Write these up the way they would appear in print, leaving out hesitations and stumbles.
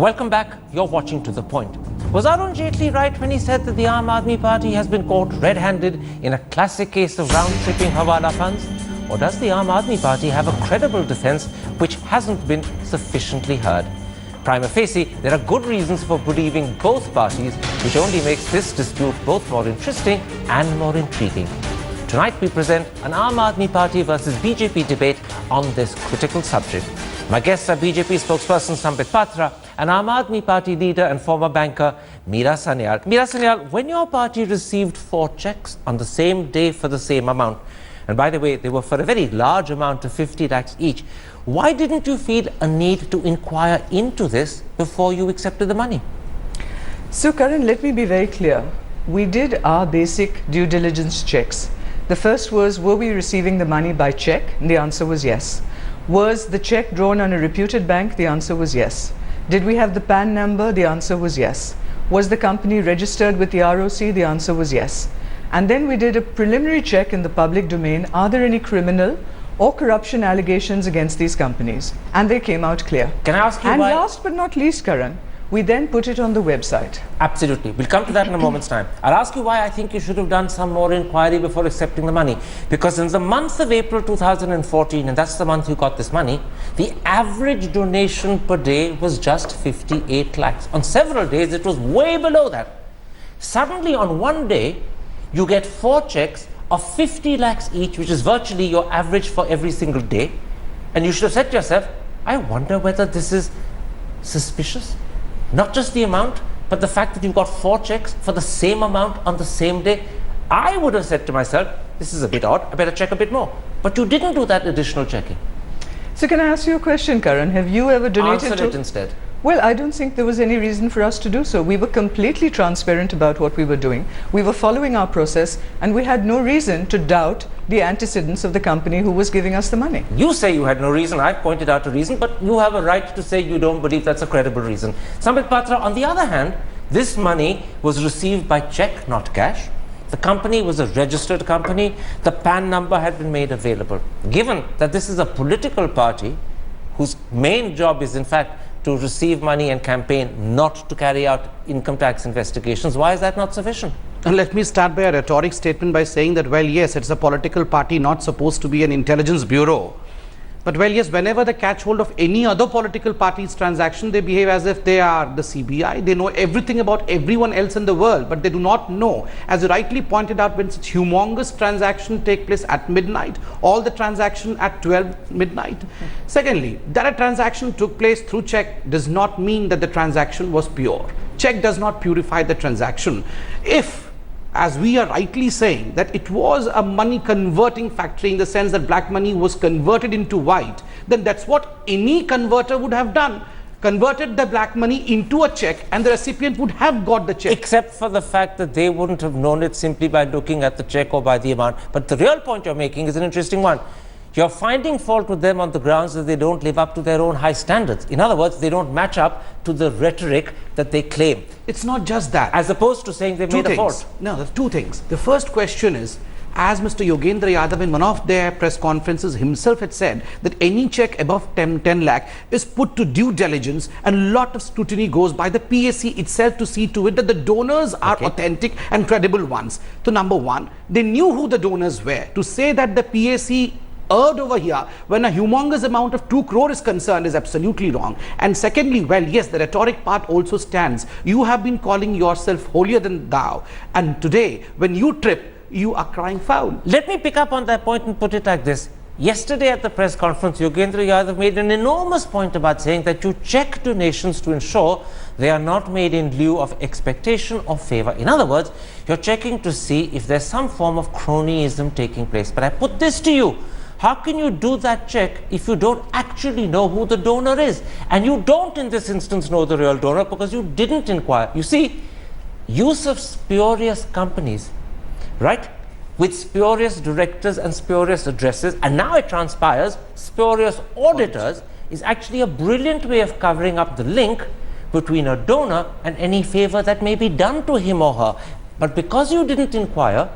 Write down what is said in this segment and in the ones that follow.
Welcome back. You're watching To The Point. Was Arun Jaitley right when he said that the Aam Aadmi Party has been caught red-handed in a classic case of round-tripping Hawala funds? Or does the Aam Aadmi Party have a credible defence which hasn't been sufficiently heard? Prima facie, there are good reasons for believing both parties, which only makes this dispute both more interesting and more intriguing. Tonight we present an Aam Aadmi Party versus BJP debate on this critical subject. My guests are BJP spokesperson Sambit Patra and Aam Aadmi Party leader and former banker Meera Sanyal. Meera Sanyal, when your party received 4 cheques on the same day for the same amount, and by the way, they were for a very large amount of 50 lakhs each, why didn't you feel a need to inquire into this before you accepted the money? So Karan, let me be very clear. We did our basic due diligence checks. The first was, were we receiving the money by cheque? And the answer was yes. Was the cheque drawn on a reputed bank? The answer was yes. Did we have the PAN number? The answer was yes. Was the company registered with the ROC? The answer was yes. And then we did a preliminary check in the public domain. Are there any criminal or corruption allegations against these companies? And they came out clear. Can I ask you why? And last but not least, Karan, we then put it on the website. Absolutely. We'll come to that in a moment's time. I'll ask you why I think you should have done some more inquiry before accepting the money. Because in the month of April 2014, and that's the month you got this money, the average donation per day was just 58 lakhs. On several days, it was way below that. Suddenly, on one day, you get 4 cheques of 50 lakhs each, which is virtually your average for every single day. And you should have said to yourself, I wonder whether this is suspicious. Not just the amount, but the fact that you've got 4 cheques for the same amount on the same day. I would have said to myself, this is a bit odd, I better check a bit more. But you didn't do that additional checking. So can I ask you a question, Karan? Have you ever donated Answer it instead. Well, I don't think there was any reason for us to do so. We were completely transparent about what we were doing. We were following our process, and we had no reason to doubt the antecedents of the company who was giving us the money. You say you had no reason. I pointed out a reason, but you have a right to say you don't believe that's a credible reason. Sambit Patra, on the other hand, this money was received by cheque, not cash. The company was a registered company. The PAN number had been made available. Given that this is a political party whose main job is, in fact, to receive money and campaign, not to carry out income tax investigations, why is that not sufficient? And let me start by a rhetoric statement by saying that, well, yes, it's a political party, not supposed to be an intelligence bureau. But, well, yes, whenever they catch hold of any other political party's transaction, they behave as if they are the CBI. They know everything about everyone else in the world, but they do not know. As you rightly pointed out, when such humongous transaction take place at midnight, all the transaction at 12 midnight. Secondly, that a transaction took place through cheque does not mean that the transaction was pure. Cheque does not purify the transaction. If, as we are rightly saying, that it was a money converting factory in the sense that black money was converted into white, then that's what any converter would have done. Converted the black money into a cheque, and the recipient would have got the cheque. Except for the fact that they wouldn't have known it simply by looking at the cheque or by the amount. But the real point you're making is an interesting one. You're finding fault with them on the grounds that they don't live up to their own high standards. In other words, they don't match up to the rhetoric that they claim. It's not just that. As opposed to saying they've made a fault. No, there's 2 things. The first question is, as Mr. Yogendra Yadav in one of their press conferences himself had said, that any cheque above 10 lakh is put to due diligence, and a lot of scrutiny goes by the PAC itself to see to it that the donors are authentic and credible ones. So number 1, they knew who the donors were. To say that the PAC erred over here when a humongous amount of 2 crore is concerned is absolutely wrong. And secondly, well, yes, the rhetoric part also stands. You have been calling yourself holier than thou, and today when you trip, you are crying foul. Let me pick up on that point and put it like this. Yesterday at the press conference, Yogendra Yadav made an enormous point about saying that you check donations to ensure they are not made in lieu of expectation or favor. In other words, you're checking to see if there's some form of cronyism taking place. But I put this to you. How can you do that check if you don't actually know who the donor is? And you don't in this instance know the real donor because you didn't inquire. You see, use of spurious companies, right, with spurious directors and spurious addresses, and now it transpires spurious auditors, is actually a brilliant way of covering up the link between a donor and any favor that may be done to him or her. But because you didn't inquire,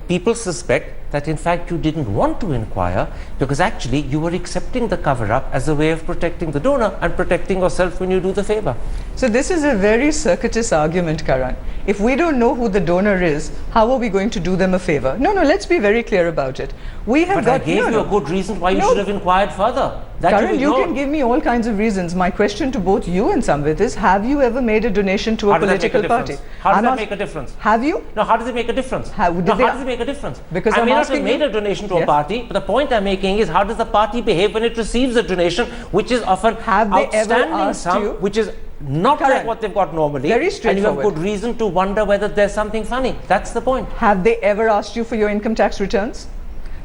people suspect that in fact you didn't want to inquire because actually you were accepting the cover-up as a way of protecting the donor and protecting yourself when you do the favor. So this is a very circuitous argument, Karan. If we don't know who the donor is, how are we going to do them a favor? No, let's be very clear about it. We have But I gave you a good reason why you should have inquired further. That Karan, you can give me all kinds of reasons. My question to both you and Samvit is, have you ever made a donation to a political party? How does that make a difference? Have you? No, how does it make a difference? How does it make a difference? Because I I'm may not have asking made you- a donation to a party, but the point I'm making is how does the party behave when it receives a donation which is often Have they ever outstanding asked sum, you- which is not Karan, like what they've got normally, very and you have straightforward. good reason to wonder whether there's something funny. That's the point. Have they ever asked you for your income tax returns?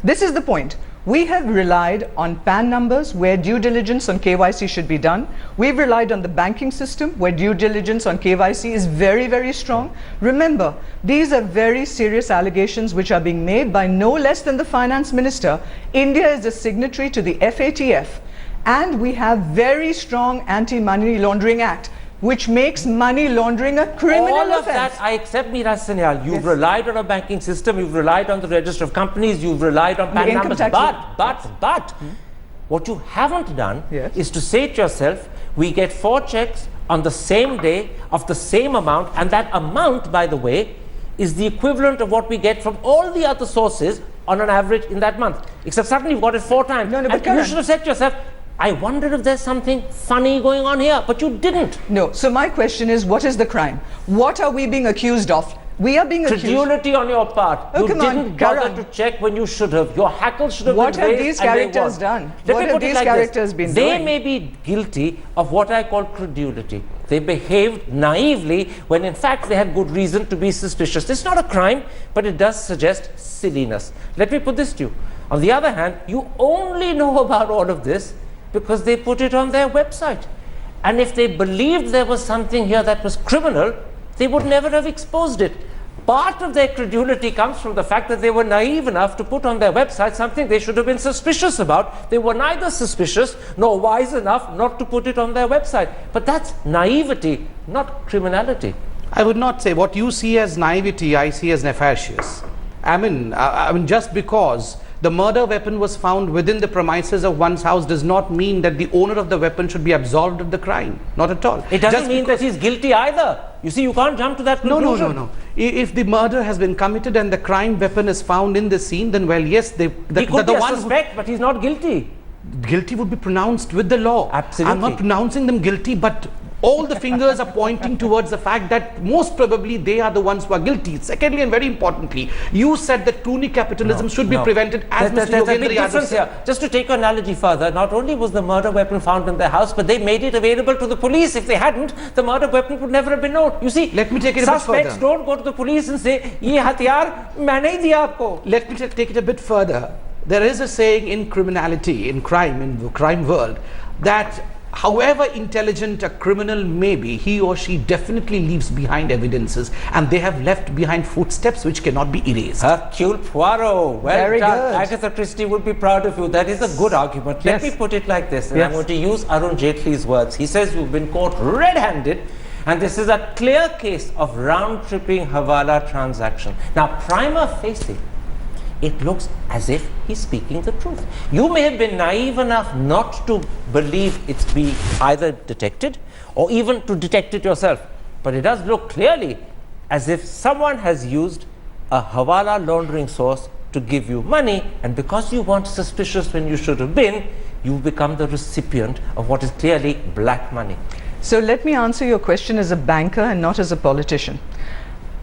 This is the point. We have relied on PAN numbers where due diligence on KYC should be done. We've relied on the banking system where due diligence on KYC is very, very strong. Remember, these are very serious allegations which are being made by no less than the finance minister. India is a signatory to the FATF, and we have very strong anti-money laundering act, which makes money laundering a criminal All of offense. that, I accept, Meera Sanyal. You've relied on a banking system, you've relied on the register of companies, you've relied on PAN income numbers. tax But, what you haven't done Yes. is to say to yourself, we get 4 checks on the same day of the same amount, and that amount, by the way, is the equivalent of what we get from all the other sources on an average in that month. Except suddenly you've got it 4 times. No, but and you Karan- should have said to yourself, I wonder if there's something funny going on here, but you didn't. No. So my question is, what is the crime? What are we being accused of? We are being accused. Credulity on your part. Oh, You come on, didn't bother Karan. to check when you should have. Your hackles should have What been have raised these and they characters weren't. done? Let What me have put it these like characters this. been They doing? may be guilty of what I call credulity. They behaved naively when in fact they had good reason to be suspicious. It's not a crime, but it does suggest silliness. Let me put this to you. On the other hand, you only know about all of this because they put it on their website. And if they believed there was something here that was criminal, they would never have exposed it. Part of their credulity comes from the fact that they were naive enough to put on their website something they should have been suspicious about. They were neither suspicious nor wise enough not to put it on their website. But that's naivety, not criminality. I would not say what you see as naivety, I see as nefarious. I mean, just because the murder weapon was found within the premises of one's house does not mean that the owner of the weapon should be absolved of the crime. Not at all. It doesn't Just mean that he's guilty either. You see, you can't jump to that conclusion. No. If the murder has been committed and the crime weapon is found in the scene, then well, yes, He could be a one suspect, but he's not guilty. guilty would be pronounced with the law. Absolutely. I'm not pronouncing them guilty, but all the fingers are pointing towards the fact that most probably they are the ones who are guilty. Secondly, and very importantly, you said that crony capitalism should be prevented, as Mr. There's a Yogendra big Yadav difference said. here. Just to take your analogy further, not only was the murder weapon found in their house, but they made it available to the police. If they hadn't, the murder weapon would never have been known. You see, Let me take it a bit suspects further. don't go to the police and say, "Ye hatiyar maine hi diya aapko." Let me take it a bit further. There is a saying in criminality, in the crime world, that however intelligent a criminal may be, he or she definitely leaves behind evidences, and they have left behind footsteps which cannot be erased. Hercule Poirot, well Very done. good. Agatha Christie would be proud of you. That is a good argument. Let Yes. me put it like this, and Yes. I'm going to use Arun Jaitley's words. He says you've been caught red-handed, and this is a clear case of round-tripping Hawala transaction. Now, prima facie, it looks as if he's speaking the truth. You may have been naive enough not to believe it's be either detected or even to detect it yourself. But it does look clearly as if someone has used a Hawala laundering source to give you money, and because you weren't suspicious when you should have been, you've become the recipient of what is clearly black money. So let me answer your question as a banker and not as a politician.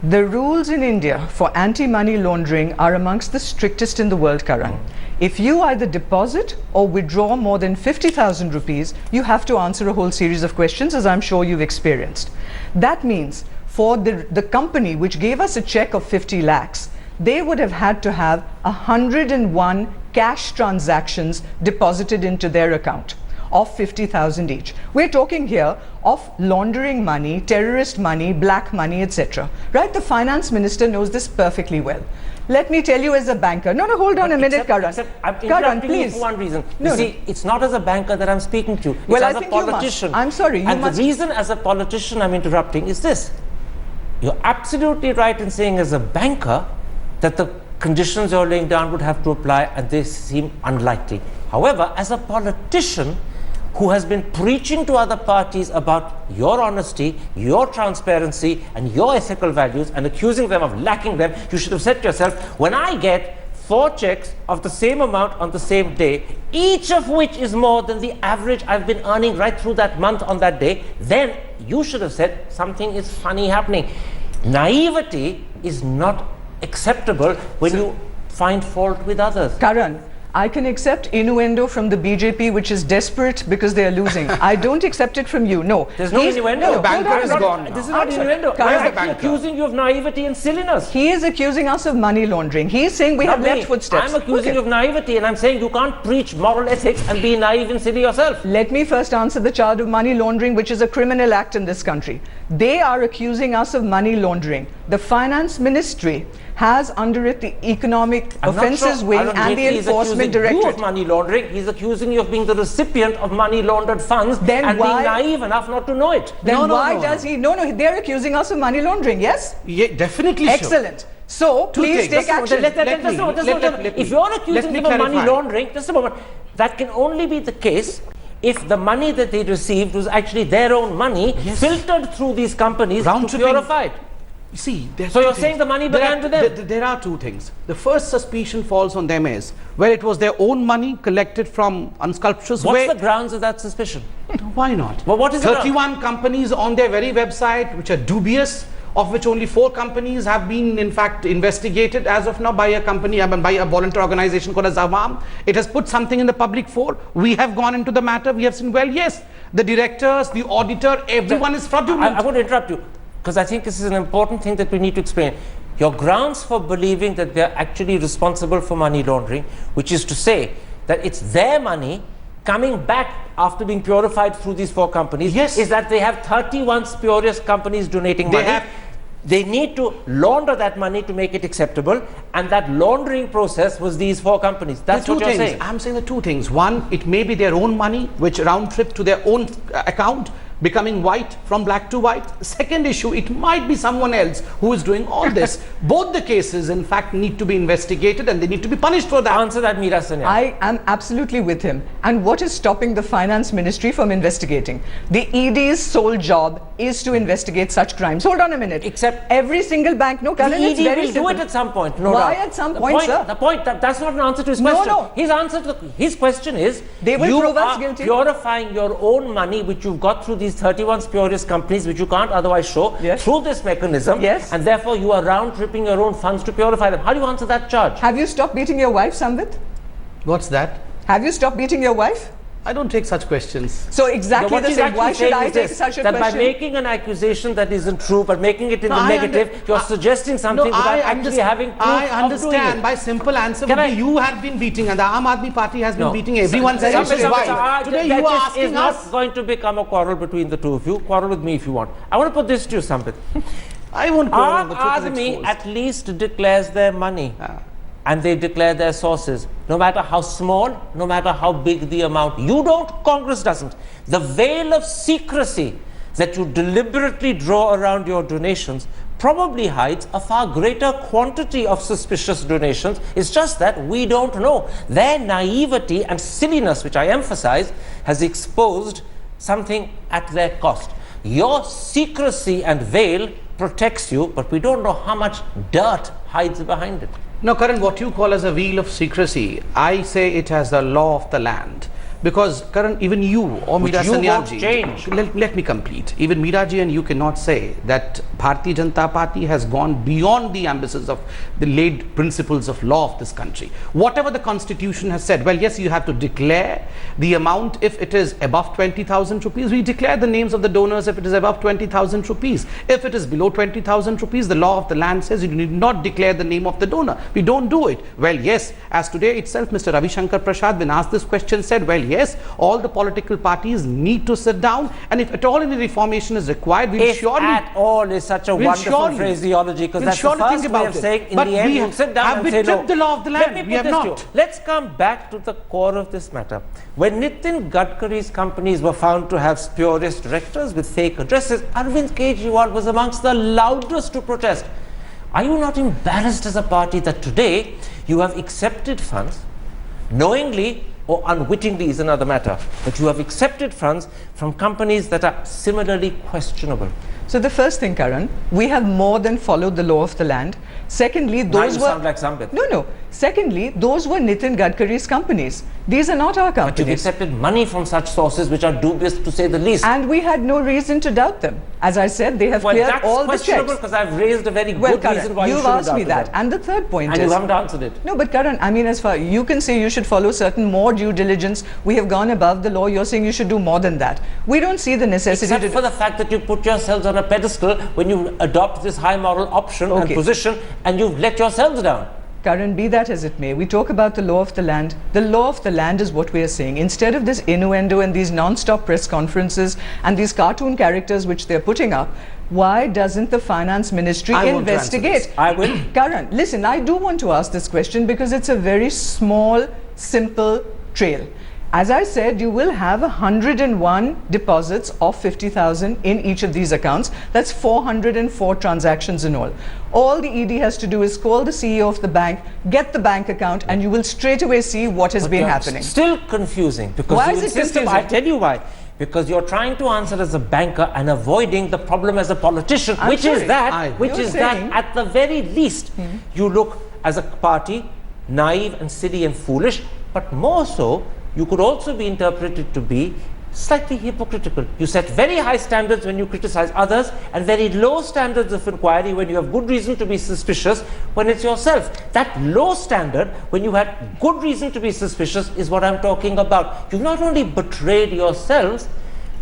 The rules in India for anti-money laundering are amongst the strictest in the world, Karan. If you either deposit or withdraw more than 50,000 rupees, you have to answer a whole series of questions, as I'm sure you've experienced. That means for the company which gave us a check of 50 lakhs, they would have had to have 101 cash transactions deposited into their account of 50,000 each. We're talking here of laundering money, terrorist money, black money, etc. Right? The finance minister knows this perfectly well. Let me tell you as a banker. No, hold on a minute, Karan. I'm Karan, interrupting you please. for one reason. No, You see, it's not as a banker that I'm speaking to. It's Well, I as a think you must. politician. I'm sorry, you and must. the reason as a politician I'm interrupting is this. You're absolutely right in saying as a banker that the conditions you're laying down would have to apply, and they seem unlikely. However, as a politician who has been preaching to other parties about your honesty, your transparency, and your ethical values, and accusing them of lacking them, you should have said to yourself, when I get 4 checks of the same amount on the same day, each of which is more than the average I've been earning right through that month on that day, then you should have said something is funny happening. Naivety is not acceptable when you find fault with others. Karan, I can accept innuendo from the BJP, which is desperate because they are losing. I don't accept it from you. No. There's no innuendo. The banker is gone now. This is not innuendo. Where's I'm the banker? accusing you of naivety and silliness. He is accusing us of money laundering. He is saying we have left footsteps. I'm accusing you of naivety, and I'm saying you can't preach moral ethics and be naive and silly yourself. Let me first answer the charge of money laundering, which is a criminal act in this country. They are accusing us of money laundering. The finance ministry has under it the economic offences wing and the enforcement directorate. You of money laundering. He's accusing you of being the recipient of money laundered funds then and why, being naive enough not to know it. Then why does he? No, they're accusing us of money laundering. Yes. Yeah, definitely. Excellent. So please take action. If you're accusing them of money laundering, just a moment, that can only be the case if the money that they received was actually their own money, filtered through these companies to purify it. See, so you're saying the money began to them? There are 2 things. The first suspicion falls on them is, well, it was their own money collected from unscrupulous way. What's the grounds of that suspicion? Why not? Well, what is 31 companies on their very website which are dubious, of which only 4 companies have been in fact investigated as of now by a company, by a volunteer organization called as Awam. It has put something in the public fore. We have gone into the matter. We have seen, well, yes, the directors, the auditor, everyone is fraudulent. I want to interrupt you, because I think this is an important thing that we need to explain. Your grounds for believing that they're actually responsible for money laundering, which is to say that it's their money coming back after being purified through these 4 companies, is that they have 31 spurious companies donating money. They need to launder that money to make it acceptable, and that laundering process was these 4 companies. That's what you're saying. I'm saying the 2 things. One, it may be their own money which round trip to their own account, becoming white from black to white. Second issue, it might be someone else who is doing all this. Both the cases, in fact, need to be investigated and they need to be punished for that. Answer that, Meera Sanyal. I am absolutely with him. And what is stopping the finance ministry from investigating? The ED's sole job is to investigate such crimes. Hold on a minute. Except every single bank, no, Karan, the it's ED very will simple. do it at some point. No Why doubt. at some point, sir? The point, that's not an answer to his question. No. His answer to his question is, they will prove us guilty. Purifying your own money, which you've got through these 31 spurious companies, which you can't otherwise show, through this mechanism, and therefore you are round-tripping your own funds to purify them. How do you answer that charge? Have you stopped beating your wife, Samvit? What's that? Have you stopped beating your wife? I don't take such questions. So exactly the same. Why should I take such a question? That by making an accusation that isn't true, but making it in the negative, you're suggesting something without actually having proof. I understand. My simple answer would be you have been beating, and the Aam Aadmi Party has been beating everyone's wife. Today you are asking us. It's not going to become a quarrel between the 2 of you. Quarrel with me if you want. I want to put this to you, Samvit. I won't quarrel. Aam Aadmi at least declares their money. And they declare their sources, no matter how small, no matter how big the amount. You don't, Congress doesn't. The veil of secrecy that you deliberately draw around your donations probably hides a far greater quantity of suspicious donations. It's just that we don't know. Their naivety and silliness, which I emphasize, has exposed something at their cost. Your secrecy and veil protects you, but we don't know how much dirt hides behind it. Now, Karan, what you call as a veil of secrecy, I say it as the law of the land. Because, Karan, even you or Meera Sanyal, let me complete. Even Meera ji and you cannot say that Bharatiya Janata Party has gone beyond the ambassadors of the laid principles of law of this country. Whatever the constitution has said, well, yes, you have to declare the amount if it is above 20,000 rupees. We declare the names of the donors if it is above 20,000 rupees. If it is below 20,000 rupees, the law of the land says you need not declare the name of the donor. We don't do it. Well, yes, as today itself, Mr. Ravi Shankar Prasad, when asked this question, said, well, yes, all the political parties need to sit down, and if at all any reformation is required, we'll surely... If at all is such a wonderful phraseology, because that's the first way of saying, in the end, you'll sit down and say, no. The law of the land? We have not. Let's come back to the core of this matter. When Nitin Gadkari's companies were found to have spurious directors with fake addresses, Arvind Kejriwal was amongst the loudest to protest. Are you not embarrassed as a party that today you have accepted funds, knowingly or unwittingly is another matter, but you have accepted funds from companies that are similarly questionable? So the first thing, Karan, we have more than followed the law of the land. Secondly, those were... sound like Sambit. No. Secondly, those were Nitin Gadkari's companies. These are not our But you've companies. accepted money from such sources which are dubious, to say the least. And we had no reason to doubt them. As I said, they have Well, cleared that's all the questionable checks. because I've raised a very Well, good reason Karan, why you you've shouldn't asked me doubt that. them. And the third point And is... you haven't answered it. No, but Karan, I mean, as far you can say you should follow certain more due diligence. We have gone above the law. You're saying you should do more than that. We don't see the necessity Except for the fact that you put yourselves on a pedestal when you adopt this high moral option and position, and you've let yourselves down. Karan, be that as it may, we talk about the law of the land. The law of the land is what we are saying. Instead of this innuendo and these non-stop press conferences and these cartoon characters which they're putting up, why doesn't the finance ministry investigate? I will. Karan, listen, I do want to ask this question because it's a very small, simple trail. As I said, you will have 101 deposits of 50,000 in each of these accounts. That's 404 transactions in all. All the ED has to do is call the CEO of the bank, get the bank account, and you will straight away see what has been happening. Still confusing because Why you is it insist confusing? I tell you why. Because you're trying to answer as a banker and avoiding the problem as a politician, I'm which sorry. is that at the very least you look as a party naive and silly and foolish, but more so you could also be interpreted to be slightly hypocritical. You set very high standards when you criticize others and very low standards of inquiry when you have good reason to be suspicious when it's yourself. That low standard when you had good reason to be suspicious is what I'm talking about. You've not only betrayed yourselves,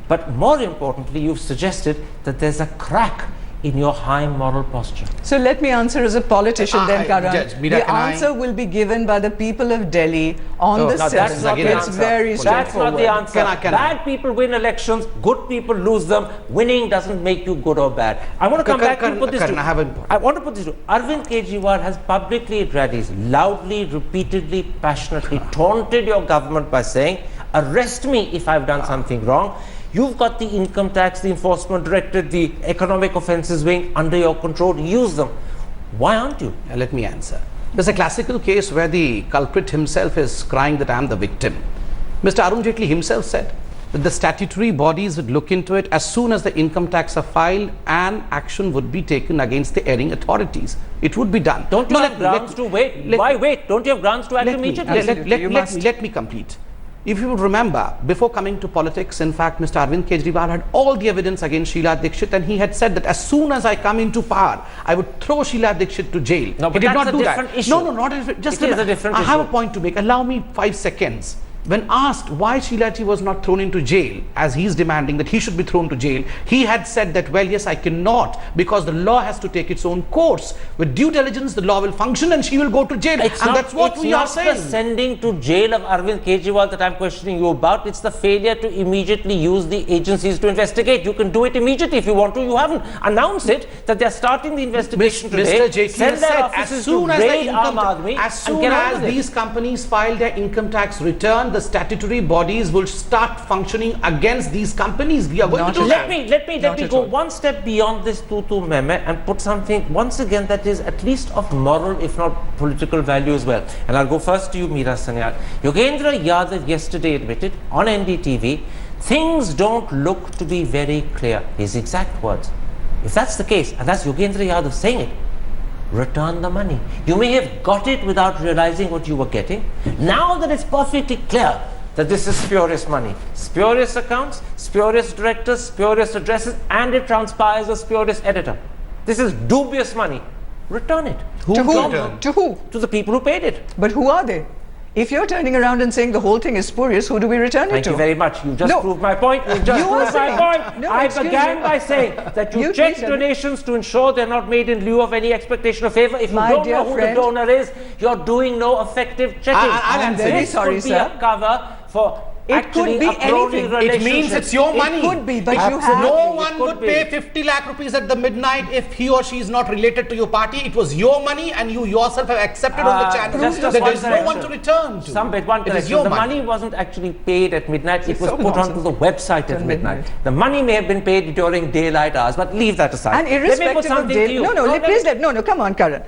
but more importantly, you've suggested that there's a crack in your high moral posture. So let me answer as a politician then, Karan. Judge, Meera, The can I- answer will be given by the people of Delhi on the Now, 7th. that's not the It's answer. very That's not straightforward. the answer. Can I- Bad people win elections, good people lose them. Winning doesn't make you good or bad. I want to come back and put this Karan, to I want to put this to Arvind Kejriwal has publicly at rallies loudly, repeatedly, passionately taunted your government by saying, arrest me if I've done something wrong. You've got the income tax, the enforcement directorate, the economic offences wing under your control. Use them. Why aren't you? Let me answer. There's a classical case where the culprit himself is crying that I am the victim. Mr. Arun Jaitley himself said that the statutory bodies would look into it as soon as the income tax are filed and action would be taken against the erring authorities. It would be done. Don't you have grounds to wait? Why wait? Don't you have grounds to act immediately? Let me complete. If you would remember, before coming to politics, in fact, Mr. Arvind Kejriwal had all the evidence against Sheila Dikshit, and he had said that as soon as I come into power, I would throw Sheila Dikshit to jail. No, but he did that's not a do different that. issue. No, not a different. Just It is a different I have a issue. point to make. Allow me 5 seconds. When asked why Sheila Ji was not thrown into jail, as he's demanding that he should be thrown to jail, he had said that, well, yes, I cannot, because the law has to take its own course. With due diligence, the law will function and she will go to jail. That's what we are saying. It's not the sending to jail of Arvind Kejriwal that I'm questioning you about. It's the failure to immediately use the agencies to investigate. You can do it immediately if you want to. You haven't announced it that they're starting the investigation today. Mr. Jaitley Send has their said officers to raid Aam Aadmi as and soon get on as with it. these companies file their income tax return, the statutory bodies will start functioning against these companies. We are going to do that. Let me go one step beyond this tutu meme and put something once again that is at least of moral, if not political value as well. And I'll go first to you, Meera Sanyal. Yogendra Yadav yesterday admitted on NDTV, things don't look to be very clear. His exact words. If that's the case, and that's Yogendra Yadav saying it, return the money. You may have got it without realizing what you were getting. Now that it's perfectly clear that this is spurious money, spurious accounts, spurious directors, spurious addresses, and it transpires a spurious editor. This is dubious money. Return it. To who? To who? To the people who paid it. But who are they? If you're turning around and saying the whole thing is spurious, who do we return it to? Thank you very much. You just proved my point. You just You are proved my saying- point. No, I excuse began me. by saying that you You check please, donations to ensure they're not made in lieu of any expectation of favor. If you My don't dear know who friend- the donor is, you're doing no effective checking. I'm And very this sorry, could be sir. a cover for It could actually be a crony anything. relationship. It means it's your money. It could be, but you Absolutely. have... No one It could would be. pay 50 lakh rupees at the midnight if he or she is not related to your party. It was your money and you yourself have accepted on the channel just that one there is no correction. one to return to. Some bit, one It is correction. your The money. money wasn't actually paid at midnight. It was so put nonsense. onto the website at Till midnight. midnight. The money may have been paid during daylight hours, but leave that aside. And Let me put irrespective of something to you. no, come on, Karan.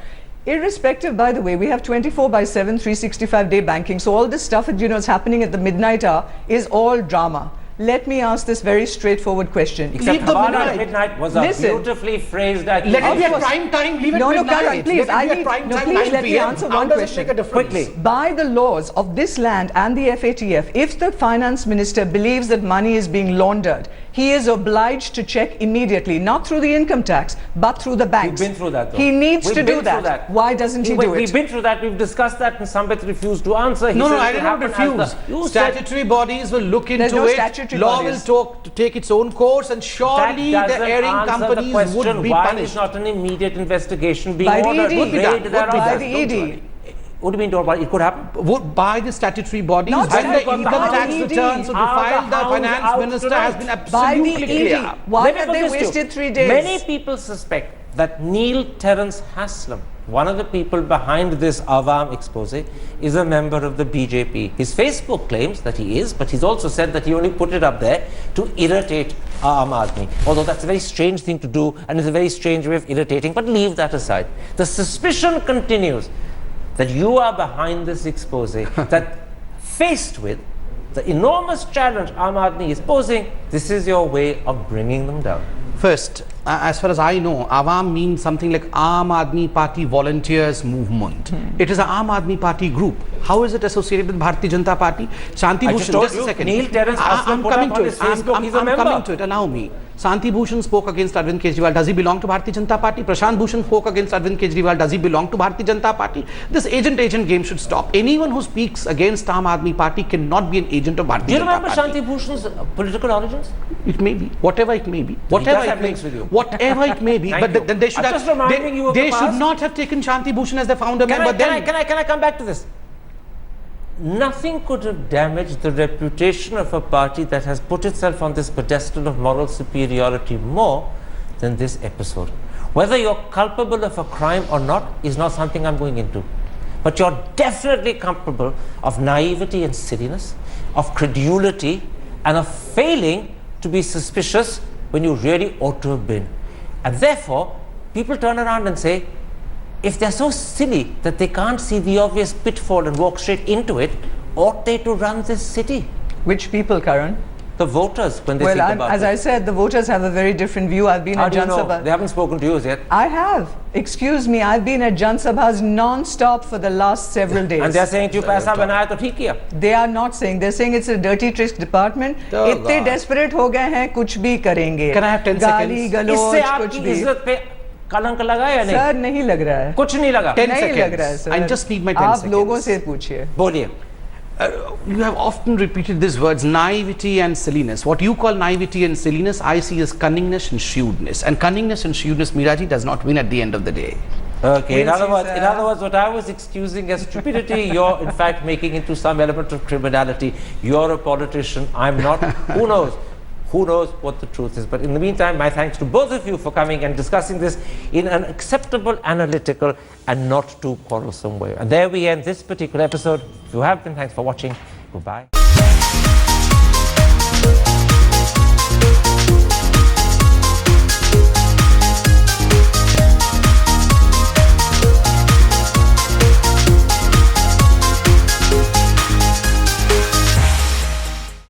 Irrespective, by the way, we have 24/7, 365-day banking. So all this stuff that is happening at the midnight hour is all drama. Let me ask this very straightforward question. Except Leave the Hawala midnight. at midnight was a Listen. beautifully phrased Let it accusation. be Of at course. prime time, leave it No, midnight. Karan, please, Let it be at prime time, please 9 let me PM. answer How one does it question. make a difference? Quickly. By the laws of this land and the FATF, if the finance minister believes that money is being laundered, he is obliged to check immediately, not through the income tax, but through the banks. We've been through that, though. He needs We've to been do through that. Why doesn't he do We've it? been through that. We've discussed that, and Sambit refused to answer. He No, said I it did not happened as refuse. You said Statutory bodies will look There's into no it. statutory Law bodies. will take its own course, and that surely the doesn't airing answer the companies question. would be Why punished. is not an immediate investigation being By the ordered? ED. Would be done. raid Would thereof. be By done. the Don't ED. worry. What do you mean, Dorbar? It could happen. Would by the statutory bodies Not when the by income tax the ED. returns will be Are the filed, the hounds finance out minister tonight? has been By absolutely the clear. ED. Why Let me have put they this to you. wasted 3 days? Many people suspect that Neil Terence Haslam, one of the people behind this Awam expose, is a member of the BJP. His Facebook claims that he is, but he's also said that he only put it up there to irritate Aam Aadmi. Although that's a very strange thing to do, and it's a very strange way of irritating, but leave that aside. The suspicion continues that you are behind this expose, that faced with the enormous challenge Aam Aadmi is posing, this is your way of bringing them down. First, as far as I know, Awam means something like Aam Aadmi Party Volunteers Movement. It is an Aam Aadmi Party group. How is it associated with Bharatiya Janata Party? Shanti I Bhushan, just told just a you, second. Neil Terence Haslam I'm put coming up to on it. his Facebook, he's a I'm member. coming to it. Allow me. Shanti Bhushan spoke against Arvind Kejriwal. Does he belong to Bharatiya Janata Party? Prashant Bhushan spoke against Arvind Kejriwal. Does he belong to Bharatiya Janata Party? This agent game should stop. Anyone who speaks against Aam Aadmi Party cannot be an agent of Bharatiya Do you Janata remember Party. Shanti Bhushan's political origins? It may be, whatever it may be, whatever does it have may, links with you. whatever it may be. Thank But you. then they should I'm have. just reminding you of they the should past. not have taken Shanti Bhushan as their founder member. Can I come back to this? Nothing could have damaged the reputation of a party that has put itself on this pedestal of moral superiority more than this episode. Whether you're culpable of a crime or not is not something I'm going into. But you're definitely culpable of naivety and silliness, of credulity, and of failing to be suspicious when you really ought to have been. And therefore, people turn around and say, if they're so silly that they can't see the obvious pitfall and walk straight into it, ought they to run this city? Which people, Karan? The voters, when they Well, think about as it. I said, the voters have a very different view. I've been How at do you Jan know? Sabha. They haven't spoken to you as yet. I have. Excuse me, I've been at Jan Sabhas non-stop for the last several days. And they're saying to you, paisa banaya to theek kiya. They are not saying. They're saying it's a dirty tricks department. Oh, इतने God. desperate हो गए हैं, कुछ भी करेंगे. Can I have 10 गाली seconds? गलौज इससे कुछ आपकी भी. इज्जत पे कलंक लगा या नहीं? सर नहीं लग रहा है. कुछ नहीं लगा. 10 नहीं seconds. लग रहा है sir. I just need my 10 आप seconds. लोगों से पूछिए. बोलिए. You have often repeated these words, naivety and silliness. What you call naivety and silliness, I see as cunningness and shrewdness. And cunningness and shrewdness, Miraji, does not win at the end of the day. Okay, in We'll other see, words, sir. what I was excusing as stupidity, you're in fact making into some element of criminality. You're a politician, I'm not. Who knows? Who knows what the truth is? But in the meantime, my thanks to both of you for coming and discussing this in an acceptable, analytical, and not too quarrelsome way. And there we end this particular episode. If you have been, thanks for watching. Goodbye.